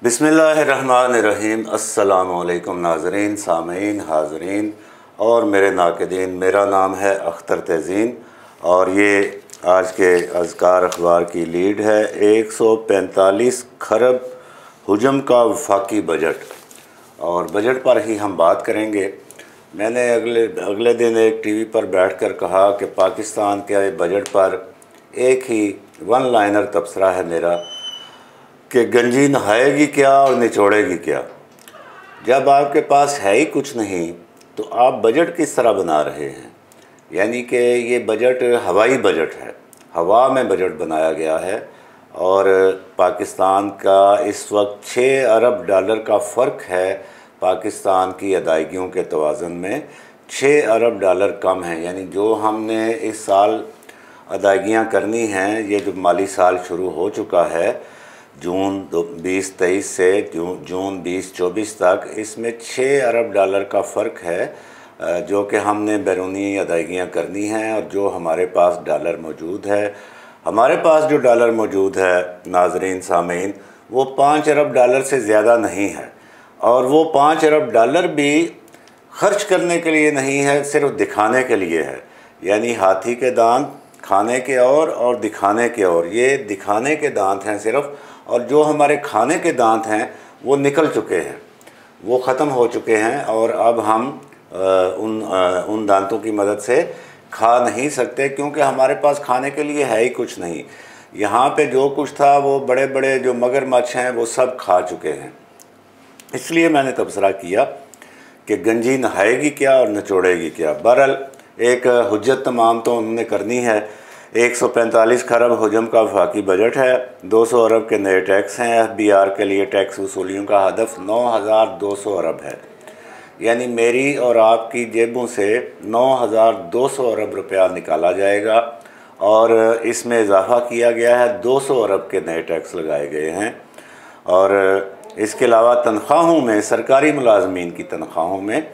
बिस्मिल्लाहिर्रहमानिर्रहीम। अस्सलामुअलैकुम नाज़रीन, सामीन, हाज़रीन और मेरे नाक़िदीन। मेरा नाम है अख्तर तज़ीन और ये आज के अज़कार अखबार की लीड है। 145 खरब हुजम का वफाकी बजट, और बजट पर ही हम बात करेंगे। मैंने अगले दिन एक टीवी पर बैठकर कहा कि पाकिस्तान के बजट पर एक ही वन लाइनर तबसरा है मेरा कि गंजी नहाएगी क्या और निचोड़ेगी क्या। जब आपके पास है ही कुछ नहीं तो आप बजट किस तरह बना रहे हैं। यानी कि ये बजट हवाई बजट है, हवा में बजट बनाया गया है। और पाकिस्तान का इस वक्त 6 अरब डॉलर का फ़र्क है। पाकिस्तान की अदायगियों के तवाज़ुन में 6 अरब डॉलर कम है। यानी जो हमने इस साल अदायगियाँ करनी हैं, ये जो माली साल शुरू हो चुका है जून 2023 से जून 2024 तक, इसमें 6 अरब डॉलर का फ़र्क है जो कि हमने बैरूनी अदायगियाँ करनी हैं। और जो हमारे पास डॉलर मौजूद है, हमारे पास जो डॉलर मौजूद है नाज़रीन सामीन, वो 5 अरब डॉलर से ज़्यादा नहीं है। और वो 5 अरब डॉलर भी ख़र्च करने के लिए नहीं है, सिर्फ दिखाने के लिए है। यानी हाथी के दांत खाने के और दिखाने के और। ये दिखाने के दांत हैं सिर्फ, और जो हमारे खाने के दांत हैं वो निकल चुके हैं, वो ख़त्म हो चुके हैं। और अब हम उन दांतों की मदद से खा नहीं सकते, क्योंकि हमारे पास खाने के लिए है ही कुछ नहीं। यहाँ पे जो कुछ था वो बड़े बड़े जो मगरमच्छ हैं वो सब खा चुके हैं। इसलिए मैंने तबसरा किया कि गंजी नहाएगी क्या और निचोड़ेगी क्या। बहरहाल एक हुज्जत तमाम तो उन्होंने करनी है। 145 खरब हुजम का वफाकी बजट है। 200 अरब के नए टैक्स हैं। FBR के लिए टैक्स वसूलियों का हदफ 9200 अरब है। यानी मेरी और आपकी जेबों से 9200 अरब रुपया निकाला जाएगा। और इसमें इजाफ़ा किया गया है, 200 अरब के नए टैक्स लगाए गए हैं। और इसके अलावा तनख्वाहों में, सरकारी मुलाजमीन की तनख्वाहों में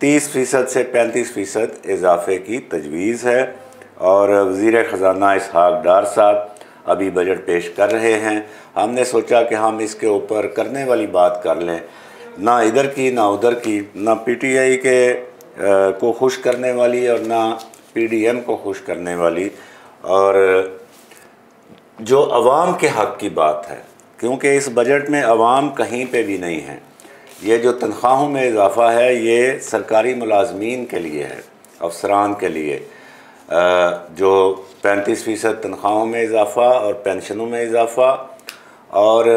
30% से 35% इजाफ़े की तजवीज़ है। और वज़ीर ख़ज़ाना इसहाक़ डार साहब अभी बजट पेश कर रहे हैं। हमने सोचा कि हम इसके ऊपर करने वाली बात कर लें, ना इधर की ना उधर की, ना PTI के को खुश करने वाली और ना PDM को खुश करने वाली, और जो अवाम के हक़ की बात है। क्योंकि इस बजट में अवाम कहीं पे भी नहीं है। ये जो तनख्वाहों में इजाफ़ा है ये सरकारी मुलाजमीन के लिए है, अफसरान के लिए। जो 35% तनख्वाहों में इजाफ़ा और पेंशनों में इजाफ़ा। और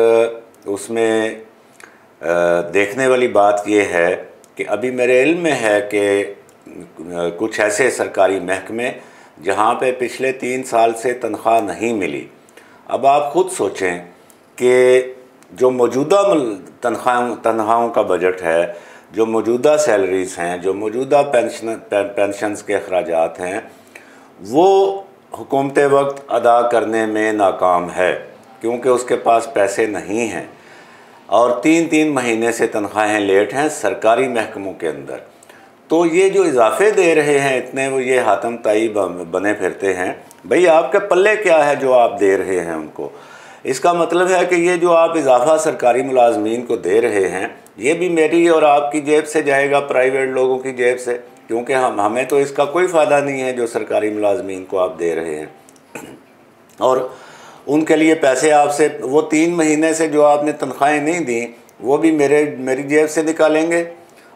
उसमें देखने वाली बात यह है कि अभी मेरे इल्म में है कि कुछ ऐसे सरकारी महकमे जहाँ पे पिछले 3 साल से तनख्वाह नहीं मिली। अब आप ख़ुद सोचें कि जो मौजूदा तनख्वाहों का बजट है, जो मौजूदा सैलरीज़ हैं, जो मौजूदा पेंशन्स के अखराजात हैं, वो हुकूमत वक्त अदा करने में नाकाम है, क्योंकि उसके पास पैसे नहीं हैं। और 3-3 महीने से तनख्वाहें लेट हैं सरकारी महकमों के अंदर। तो ये जो इजाफे दे रहे हैं इतने, वो ये हातम ताई बने फिरते हैं। भाई आपके पल्ले क्या है जो आप दे रहे हैं उनको। इसका मतलब है कि ये जो आप इजाफा सरकारी मुलाजमीन को दे रहे हैं, ये भी मेरी और आपकी जेब से जाएगा, प्राइवेट लोगों की जेब से। क्योंकि हमें तो इसका कोई फ़ायदा नहीं है जो सरकारी मुलाजमीन को आप दे रहे हैं। और उनके लिए पैसे आपसे, वो 3 महीने से जो आपने तनख्वाहें नहीं दी वो भी मेरी जेब से निकालेंगे।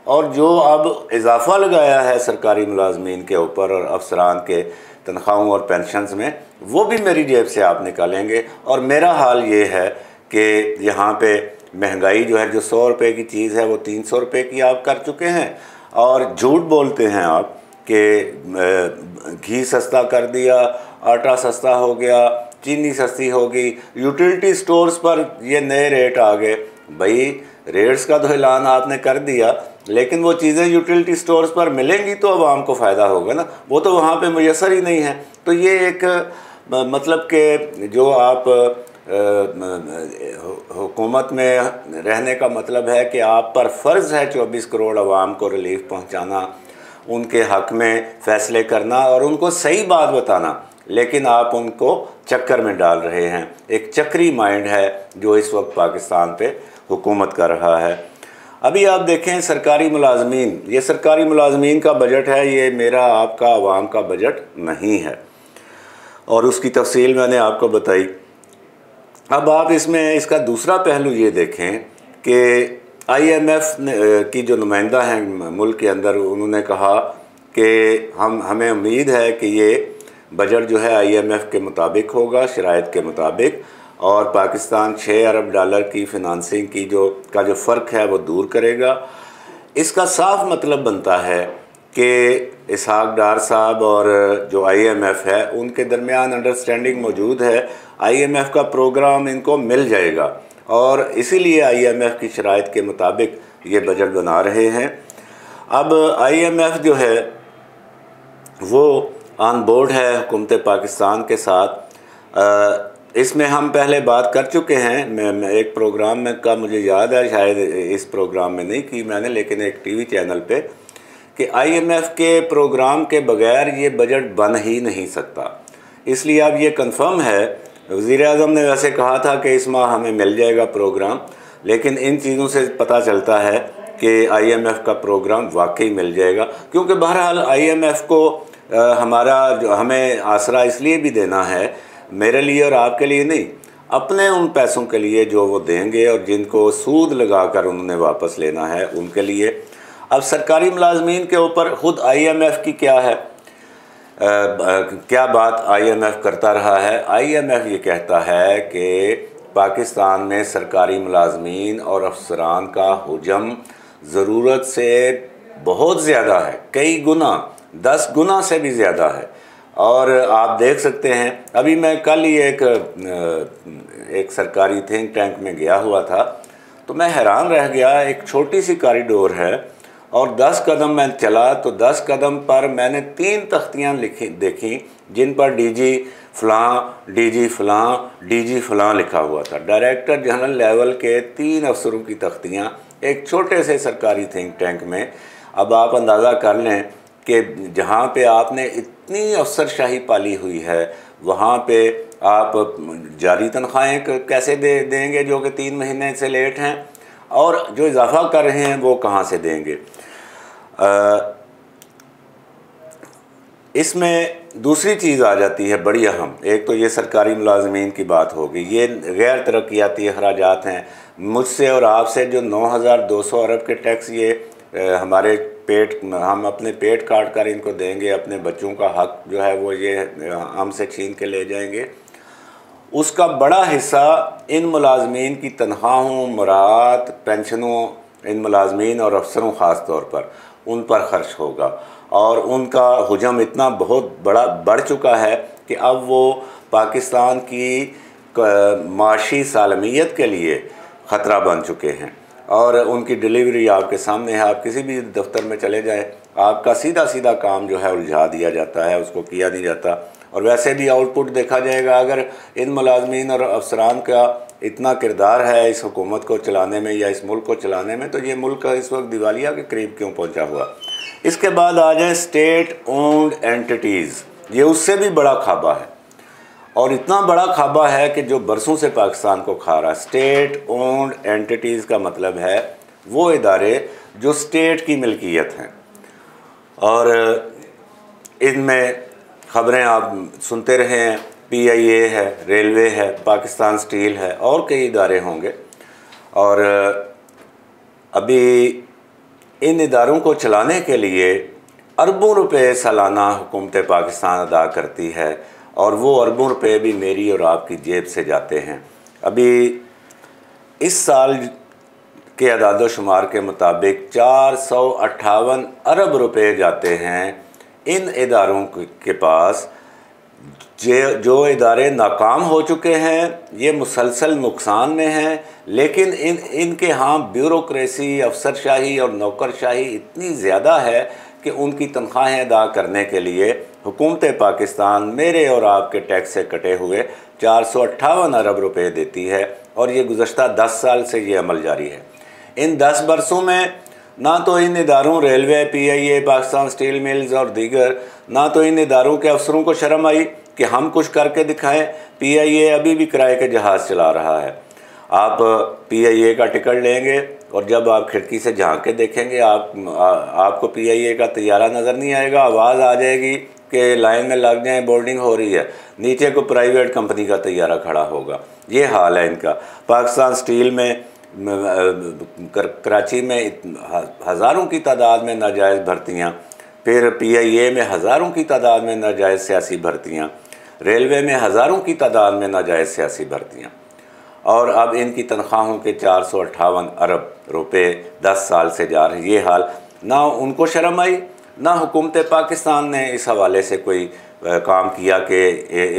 और जो अब इजाफ़ा लगाया है सरकारी मुलाजमीन के ऊपर और अफसरान के तनख्वाहों और पेंशन्स में, वो भी मेरी जेब से आप निकालेंगे। और मेरा हाल ये है कि यहाँ पे महंगाई जो है, जो 100 रुपये की चीज़ है वो 300 रुपये की आप कर चुके हैं। और झूठ बोलते हैं आप कि घी सस्ता कर दिया, आटा सस्ता हो गया, चीनी सस्ती हो गई, यूटिलिटी स्टोर्स पर ये नए रेट आ गए। भाई रेट्स का तो ऐलान आपने कर दिया, लेकिन वो चीज़ें यूटिलिटी स्टोर्स पर मिलेंगी तो आवाम को फ़ायदा होगा ना, वो तो वहाँ पे मुयस्सर ही नहीं है। तो ये एक मतलब कि जो आप हुकूमत में रहने का मतलब है कि आप पर फ़र्ज़ है 24 करोड़ आवाम को रिलीफ पहुँचाना, उनके हक़ में फ़ैसले करना और उनको सही बात बताना। लेकिन आप उनको चक्कर में डाल रहे हैं। एक चक्री माइंड है जो इस वक्त पाकिस्तान पे हुकूमत कर रहा है। अभी आप देखें सरकारी मुलाजमीन, ये सरकारी मुलाजमीन का बजट है, ये मेरा आपका आवाम का बजट नहीं है, और उसकी तफसील मैंने आपको बताई। अब आप इसमें इसका दूसरा पहलू ये देखें कि IMF की जो नुमाइंदा हैं मुल्क के अंदर, उन्होंने कहा कि हमें उम्मीद है कि ये बजट जो है IMF के मुताबिक होगा, शराइत के मुताबिक, और पाकिस्तान 6 अरब डॉलर की फ़िनांसिंग की जो फ़र्क है वो दूर करेगा। इसका साफ मतलब बनता है कि इसहाक डार साहब और जो IMF है उनके दरमियान अंडरस्टैंडिंग मौजूद है, IMF का प्रोग्राम इनको मिल जाएगा, और इसीलिए IMF की शराइत के मुताबिक ये बजट बना रहे हैं। अब IMF जो है वो ऑन बोर्ड है हुकूमत पाकिस्तान के साथ। इसमें हम पहले बात कर चुके हैं, मैं एक प्रोग्राम में का मुझे याद है, शायद इस प्रोग्राम में नहीं की मैंने, लेकिन एक TV चैनल पे, कि IMF के प्रोग्राम के बगैर ये बजट बन ही नहीं सकता। इसलिए अब ये कंफर्म है, वज़ीर-ए-आज़म ने वैसे कहा था कि इस माह हमें मिल जाएगा प्रोग्राम, लेकिन इन चीज़ों से पता चलता है कि IMF का प्रोग्राम वाकई मिल जाएगा, क्योंकि बहरहाल IMF को हमारा जो हमें आसरा इसलिए भी देना है, मेरे लिए और आपके लिए नहीं, अपने उन पैसों के लिए जो वो देंगे और जिनको सूद लगाकर उन्होंने वापस लेना है उनके लिए। अब सरकारी मुलाजमीन के ऊपर ख़ुद IMF की क्या है, क्या बात IMF करता रहा है। IMF ये कहता है कि पाकिस्तान में सरकारी मुलाजमीन और अफसरान का हुजम ज़रूरत से बहुत ज़्यादा है, कई गुना, 10 गुना से भी ज़्यादा है। और आप देख सकते हैं, अभी मैं कल ही एक सरकारी थिंक टैंक में गया हुआ था, तो मैं हैरान रह गया। एक छोटी सी कॉरिडोर है और 10 कदम मैं चला तो 10 कदम पर मैंने 3 तख्तियाँ देखी जिन पर DG फ़लाँ, DG फ़लाँ, DG फ़लाँ लिखा हुआ था। डायरेक्टर जनरल लेवल के 3 अफसरों की तख्तियाँ एक छोटे से सरकारी थिंक टैंक में। अब आप अंदाज़ा कर लें कि जहाँ पे आपने इतनी अफसरशाही पाली हुई है, वहाँ पे आप जारी तनख्वाहें कैसे देंगे जो कि 3 महीने से लेट हैं, और जो इजाफ़ा कर रहे हैं वो कहाँ से देंगे। इसमें दूसरी चीज़ आ जाती है बड़ी अहम। एक तो ये सरकारी मुलाजमीन की बात होगी, ये गैर तरक्याती अखराजात हैं। मुझसे और आपसे जो 9,200 अरब के टैक्स ये हमारे हम अपने पेट काट कर इनको देंगे, अपने बच्चों का हक जो है वो ये हमसे छीन के ले जाएंगे, उसका बड़ा हिस्सा इन मुलाजमीन की तनख्वाहों, मुराद, पेंशनों, इन मुलाजमीन और अफसरों ख़ास तौर पर उन पर ख़र्च होगा। और उनका हुजम इतना बहुत बड़ा बढ़ चुका है कि अब वो पाकिस्तान की माशी सालमियत के लिए ख़तरा बन चुके हैं। और उनकी डिलीवरी आपके सामने है, आप किसी भी दफ्तर में चले जाएं, आपका सीधा सीधा काम जो है उलझा दिया जाता है, उसको किया नहीं जाता। और वैसे भी आउटपुट देखा जाएगा, अगर इन मुलाजमीन और अफसरान का इतना किरदार है इस हुकूमत को चलाने में या इस मुल्क को चलाने में, तो ये मुल्क इस वक्त दिवालिया के करीब क्यों पहुंचा हुआ। इसके बाद आ जाए स्टेट ओन्ड एंटिटीज़, ये उससे भी बड़ा खाबा है, और इतना बड़ा खाबा है कि जो बरसों से पाकिस्तान को खा रहा है। स्टेट ओन्ड एंटिटीज़ का मतलब है वो इदारे जो स्टेट की मिल्कियत हैं, और इनमें ख़बरें आप सुनते रहे हैं, PIA है, रेलवे है, पाकिस्तान स्टील है, और कई इदारे होंगे। और अभी इन इदारों को चलाने के लिए अरबों रुपए सालाना हुकूमत पाकिस्तान अदा करती है, और वो अरबों रुपए भी मेरी और आपकी जेब से जाते हैं। अभी इस साल के अदाद शुमार के मुताबिक 458 अरब रुपए जाते हैं इन इदारों के पास, जो इदारे नाकाम हो चुके हैं, ये मुसलसल नुकसान में हैं, लेकिन इनके यहाँ ब्यूरोक्रेसी, अफसरशाही और नौकरशाही इतनी ज़्यादा है कि उनकी तनख्वाहें अदा करने के लिए हुकूमत पाकिस्तान मेरे और आपके टैक्स से कटे हुए 458 अरब रुपए देती है, और ये गुज़श्ता 10 साल से ये अमल जारी है। इन 10 बरसों में ना तो इन इदारों railway, PIA, Pakistan steel mills और दीगर, ना तो इन इदारों के अफसरों को शर्म आई कि हम कुछ करके दिखाएं। PIA अभी भी किराए के जहाज़ चला रहा है, आप PIA का टिकट लेंगे और जब आप खिड़की से झांक के देखेंगे आपको PIA का तैयारा नज़र नहीं आएगा। आवाज़ आ जाएगी कि लाइन में लग जाएं, बोर्डिंग हो रही है। नीचे को प्राइवेट कंपनी का तैयारा खड़ा होगा। ये हाल है इनका। पाकिस्तान स्टील में कराची में हज़ारों की तादाद में नाजायज़ भर्तियाँ, फिर PIA में हज़ारों की तादाद में नाजायज़ सियासी भर्तियाँ, रेलवे में हज़ारों की तादाद में नाजायज़ सियासी भर्तियाँ, और अब इनकी तनख्वाहों के 458 अरब रुपए 10 साल से जा रहे। ये हाल, ना उनको शर्म आई, ना हुकूमत पाकिस्तान ने इस हवाले से कोई काम किया कि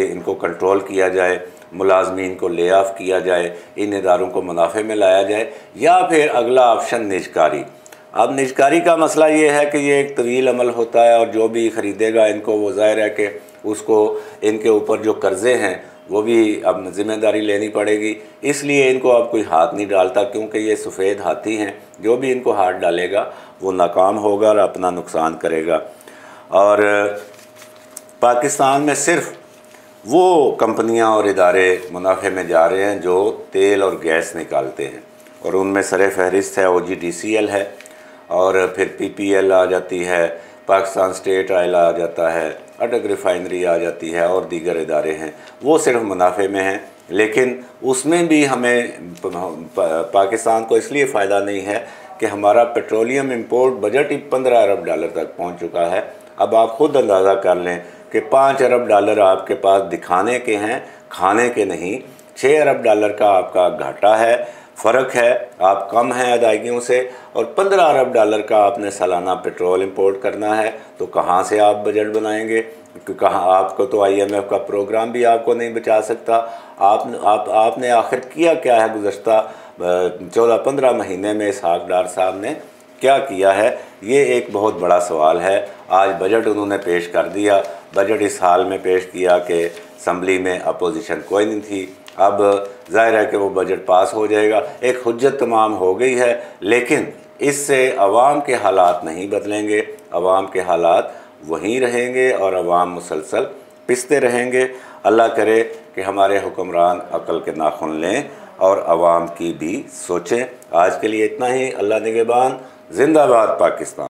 इनको कंट्रोल किया जाए, मुलाजमीन को ले ऑफ किया जाए, इन इदारों को मुनाफे में लाया जाए, या फिर अगला ऑप्शन निजकारी। अब निजकारी का मसला ये है कि ये एक तवील अमल होता है, और जो भी ख़रीदेगा इनको, वो ज़ाहिर है कि उसको इनके ऊपर जो कर्ज़े हैं वो भी अब ज़िम्मेदारी लेनी पड़ेगी। इसलिए इनको अब कोई हाथ नहीं डालता, क्योंकि ये सफ़ेद हाथी हैं। जो भी इनको हाथ डालेगा वो नाकाम होगा और अपना नुकसान करेगा। और पाकिस्तान में सिर्फ़ वो कंपनियां और इदारे मुनाफे में जा रहे हैं जो तेल और गैस निकालते हैं, और उनमें सरे फहरिस्त है OGTCL है, और फिर PPL आ जाती है, पाकिस्तान स्टेट ऑयल आ जाता है, अटक रिफाइनरी आ जाती है, और दीगर इदारे हैं। वो सिर्फ मुनाफे में हैं, लेकिन उसमें भी हमें पाकिस्तान को इसलिए फ़ायदा नहीं है कि हमारा पेट्रोलियम इंपोर्ट बजट ही 15 अरब डॉलर तक पहुंच चुका है। अब आप ख़ुद अंदाज़ा कर लें कि 5 अरब डॉलर आपके पास दिखाने के हैं, खाने के नहीं। 6 अरब डॉलर का आपका घाटा है, फ़र्क है, आप कम हैं अदायगियों से, और 15 अरब डॉलर का आपने सालाना पेट्रोल इंपोर्ट करना है। तो कहाँ से आप बजट बनाएंगे? कहाँ? आपको तो IMF का प्रोग्राम भी आपको नहीं बचा सकता। आपने आखिर किया क्या है? गुज़श्ता 14-15 महीने में इसहाक डार साहब ने क्या किया है? ये एक बहुत बड़ा सवाल है। आज बजट उन्होंने पेश कर दिया। बजट इस हाल में पेश किया कि असम्बली में अपोजिशन कोई नहीं थी। अब ज़ाहिर है कि वो बजट पास हो जाएगा, एक हुज्जत तमाम हो गई है, लेकिन इससे अवाम के हालात नहीं बदलेंगे। अवाम के हालात वहीं रहेंगे और अवाम मुसलसल पिसते रहेंगे। अल्लाह करे कि हमारे हुक्मरान अक़ल के नाखुन लें और अवाम की भी सोचें। आज के लिए इतना ही। अल्लाह निगहबान। जिंदाबाद पाकिस्तान।